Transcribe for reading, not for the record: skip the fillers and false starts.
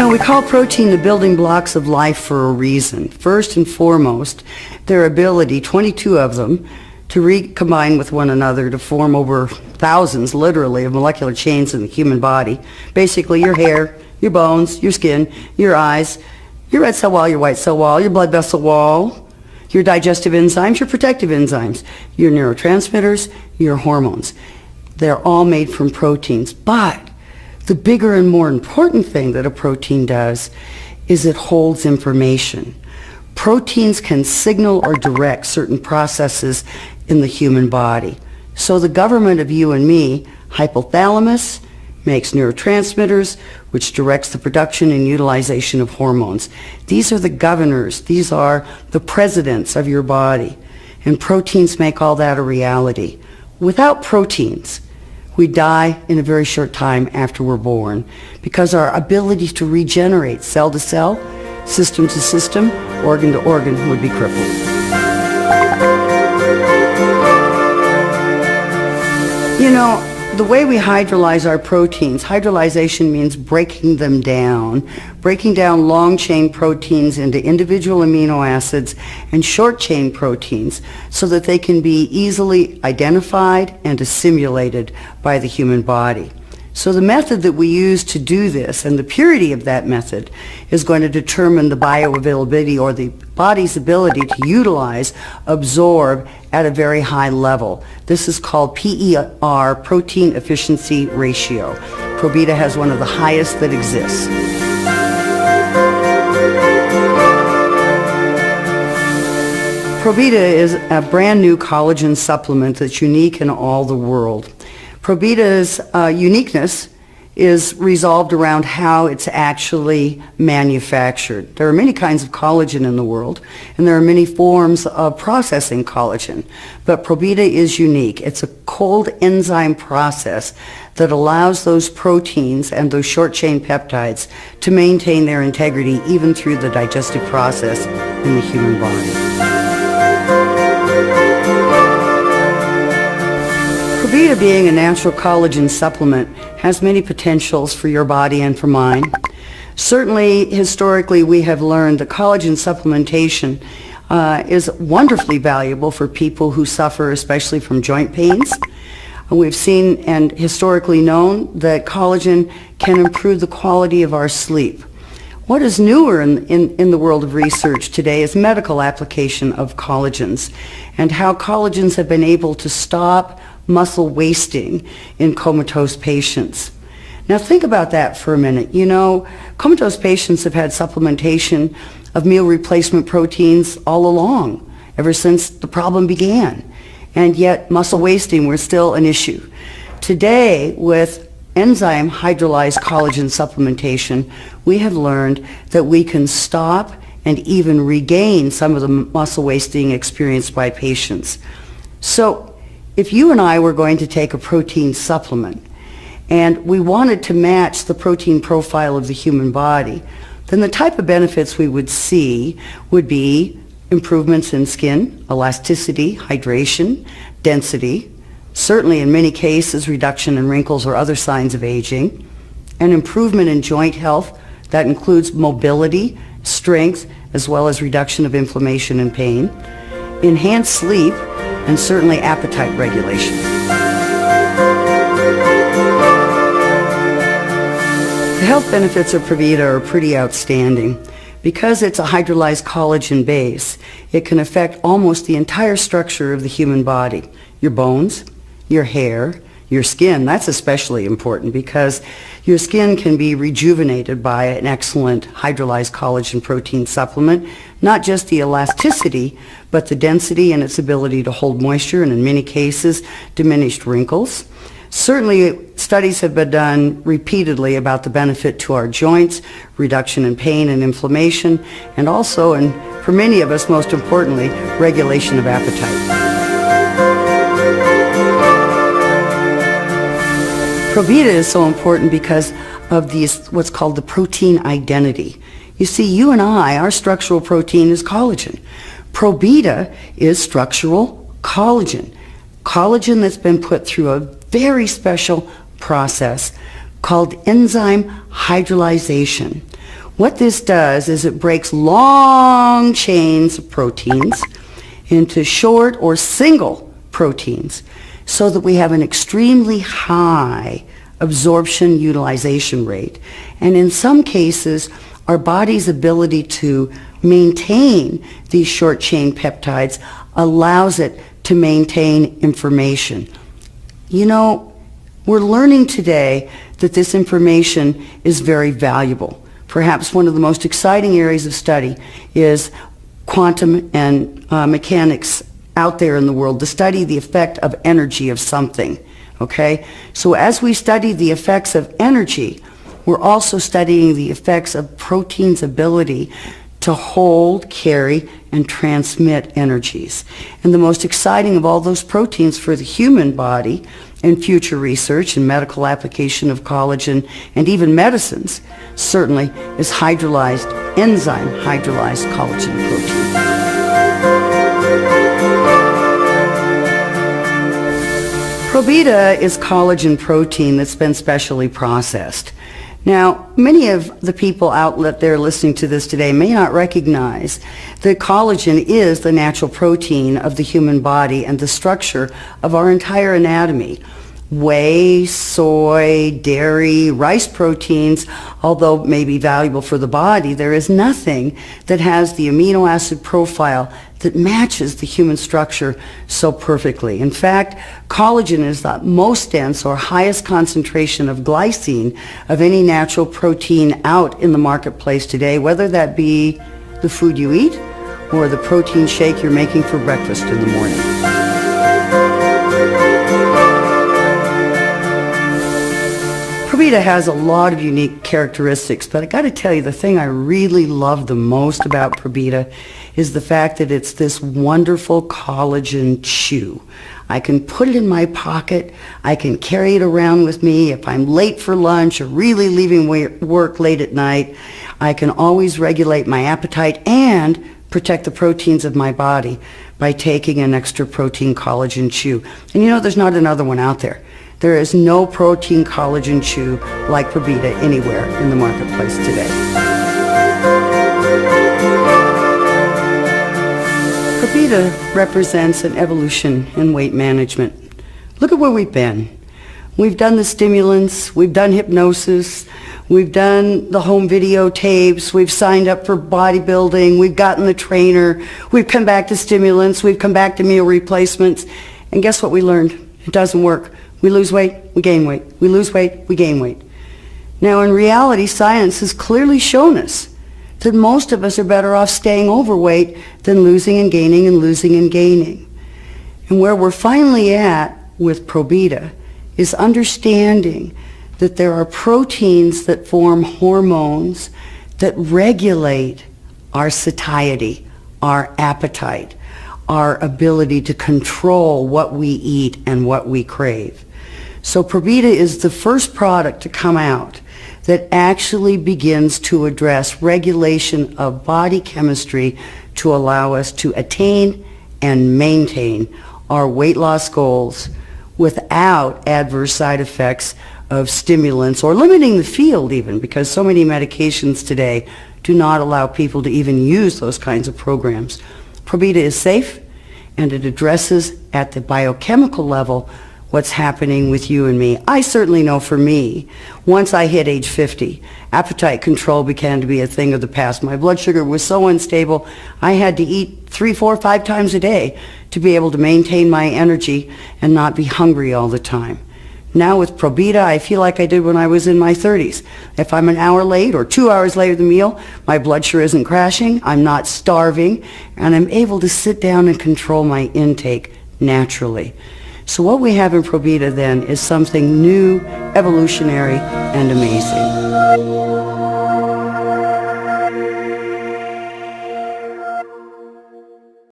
We call protein the building blocks of life for a reason. First and foremost, their ability, 22 of them, to recombine with one another to form over thousands, literally, of molecular chains in the human body. Basically, your hair, your bones, your skin, your eyes, your red cell wall, your white cell wall, your blood vessel wall, your digestive enzymes, your protective enzymes, your neurotransmitters, your hormones. They're all made from proteins. But the bigger and more important thing that a protein does is it holds information. Proteins can signal or direct certain processes in the human body. So the government of you and me, hypothalamus, makes neurotransmitters, which directs the production and utilization of hormones. These are the governors. These are the presidents of your body. And proteins make all that a reality. Without proteins, we die in a very short time after we're born because our ability to regenerate cell to cell, system to system, organ to organ would be crippled. The way we hydrolyze our proteins, hydrolyzation means breaking them down, breaking down long-chain proteins into individual amino acids and short-chain proteins so that they can be easily identified and assimilated by the human body. So the method that we use to do this and the purity of that method is going to determine the bioavailability or the body's ability to utilize, absorb at a very high level. This is called PER, protein efficiency ratio. Probita has one of the highest that exists. Probita is a brand new collagen supplement that's unique in all the world. Probita's uniqueness is resolved around how it's actually manufactured. There are many kinds of collagen in the world, and there are many forms of processing collagen. But Probita is unique. It's a cold enzyme process that allows those proteins and those short-chain peptides to maintain their integrity even through the digestive process in the human body. Probita, being a natural collagen supplement, has many potentials for your body and for mine. Certainly, historically, we have learned that collagen supplementation is wonderfully valuable for people who suffer especially from joint pains. We've seen and historically known that collagen can improve the quality of our sleep. What is newer in the world of research today is medical application of collagens and how collagens have been able to stop muscle wasting in comatose patients. Now think about that for a minute. Comatose patients have had supplementation of meal replacement proteins all along, ever since the problem began. And yet muscle wasting was still an issue. Today, with enzyme hydrolyzed collagen supplementation, we have learned that we can stop and even regain some of the muscle wasting experienced by patients. So if you and I were going to take a protein supplement and we wanted to match the protein profile of the human body, then the type of benefits we would see would be improvements in skin, elasticity, hydration, density, certainly in many cases reduction in wrinkles or other signs of aging, an improvement in joint health that includes mobility, strength, as well as reduction of inflammation and pain, enhanced sleep, and certainly appetite regulation. The health benefits of Probita are pretty outstanding. Because it's a hydrolyzed collagen base, it can affect almost the entire structure of the human body. Your bones, your hair, your skin. That's especially important because your skin can be rejuvenated by an excellent hydrolyzed collagen protein supplement, not just the elasticity, but the density and its ability to hold moisture and in many cases diminished wrinkles. Certainly studies have been done repeatedly about the benefit to our joints, reduction in pain and inflammation, and also, and for many of us most importantly, regulation of appetite. Probita is so important because of what's called the protein identity. You see, you and I, our structural protein is collagen. Probita is structural collagen. Collagen that's been put through a very special process called enzyme hydrolyzation. What this does is it breaks long chains of proteins into short or single proteins so that we have an extremely high absorption utilization rate. And in some cases, our body's ability to maintain these short chain peptides allows it to maintain information. You know, we're learning today that this information is very valuable. Perhaps one of the most exciting areas of study is quantum and mechanics out there in the world, to study the effect of energy of something, okay? So as we study the effects of energy, we're also studying the effects of protein's ability to hold, carry, and transmit energies. And the most exciting of all those proteins for the human body in future research and medical application of collagen and even medicines certainly is hydrolyzed, enzyme hydrolyzed collagen protein. Probita is collagen protein that's been specially processed. Now, many of the people out there listening to this today may not recognize that collagen is the natural protein of the human body and the structure of our entire anatomy. Whey, soy, dairy, rice proteins, although may be valuable for the body, there is nothing that has the amino acid profile that matches the human structure so perfectly. In fact, collagen is the most dense or highest concentration of glycine of any natural protein out in the marketplace today, whether that be the food you eat or the protein shake you're making for breakfast in the morning. Probita has a lot of unique characteristics, but I got to tell you, the thing I really love the most about Probita is the fact that it's this wonderful collagen chew. I can put it in my pocket. I can carry it around with me. If I'm late for lunch or really leaving work late at night, I can always regulate my appetite and protect the proteins of my body by taking an extra protein collagen chew. And you know, there's not another one out there. There is no protein collagen chew like Probita anywhere in the marketplace today. Probita represents an evolution in weight management. Look at where we've been. We've done the stimulants, we've done hypnosis, we've done the home videotapes, we've signed up for bodybuilding, we've gotten the trainer, we've come back to stimulants, we've come back to meal replacements, and guess what we learned? It doesn't work. We lose weight, we gain weight. We lose weight, we gain weight. Now, in reality, science has clearly shown us that most of us are better off staying overweight than losing and gaining and losing and gaining. And where we're finally at with Probita is understanding that there are proteins that form hormones that regulate our satiety, our appetite, our ability to control what we eat and what we crave. So Probita is the first product to come out that actually begins to address regulation of body chemistry to allow us to attain and maintain our weight loss goals without adverse side effects of stimulants or limiting the field even, because so many medications today do not allow people to even use those kinds of programs. Probita is safe, and it addresses at the biochemical level what's happening with you and me. I certainly know for me, once I hit age 50, appetite control began to be a thing of the past. My blood sugar was so unstable, I had to eat 3, 4, 5 times a day to be able to maintain my energy and not be hungry all the time. Now with Probita, I feel like I did when I was in my 30s. If I'm an hour late or 2 hours late with the meal, my blood sugar isn't crashing, I'm not starving, and I'm able to sit down and control my intake naturally. So what we have in Probita then is something new, evolutionary, and amazing.